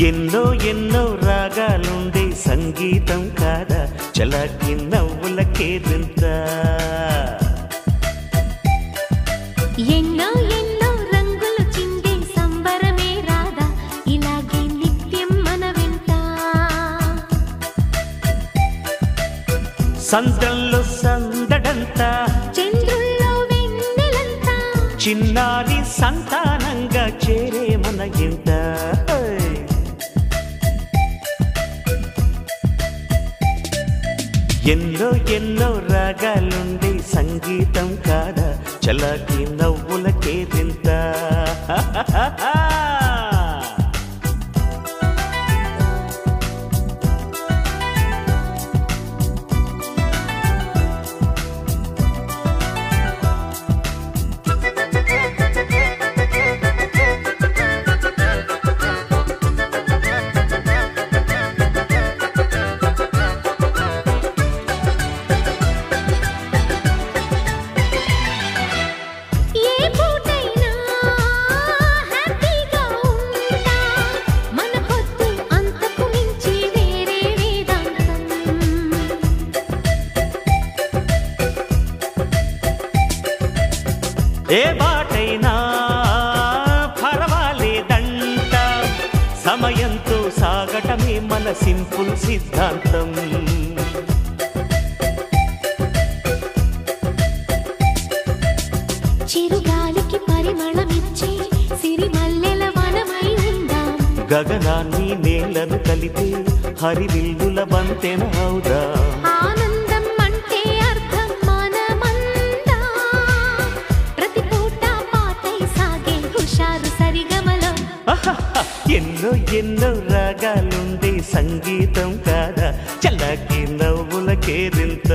ఎన్నో ఎన్నో రాగాలుండే సంగీతం కాదా చలాకి నవ్వులకేదింత ఎన్నో ఎన్నో రంగులు చిందే సంబరమే రాదా ఇలాగే నిత్యం మన వెంట సంతంలో సందడంతా చంద్రుల్లో వెన్నెలంతా చిన్నారి సంతానంగా చేరే మన ఇంట ఎన్నో ఎన్నో రాగాలుండే సంగీతం కాదా చలాకి నవ్వులకేదింత ఏ బాటైనా పర్వాలేదంట సమయంతో సాగటమే మన సింపుల్ సిద్ధాంతం చిరుగాలికి పరిమళమిచ్చే సిరిమల్లెల వనమై ఉందాం గగనాన్ని నేలను కలిపే హరివిల్లుల బంతెన అవుదాం ఎన్నో ఎన్నో రాగాలుండే సంగీతం కాదా చల్లకి నవ్వులకేదింత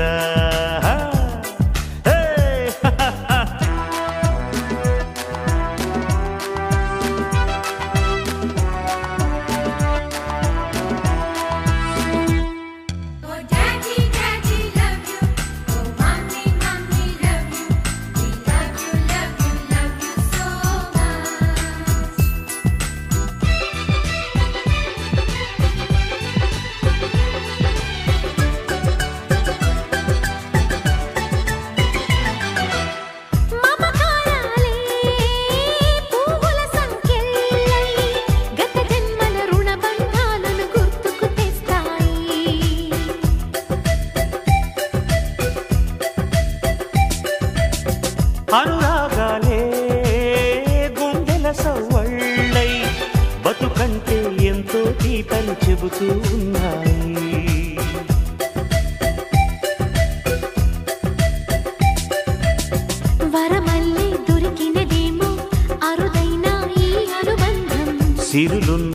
అనురాగాలే గుండెల సవ్వళ్ళై బతుకంటే ఎంతో తీపని చెబుతూ ఉన్నాయి వరమల్లే దొరికినదేమో అరుదైన ఈ అనుబంధం సిరులు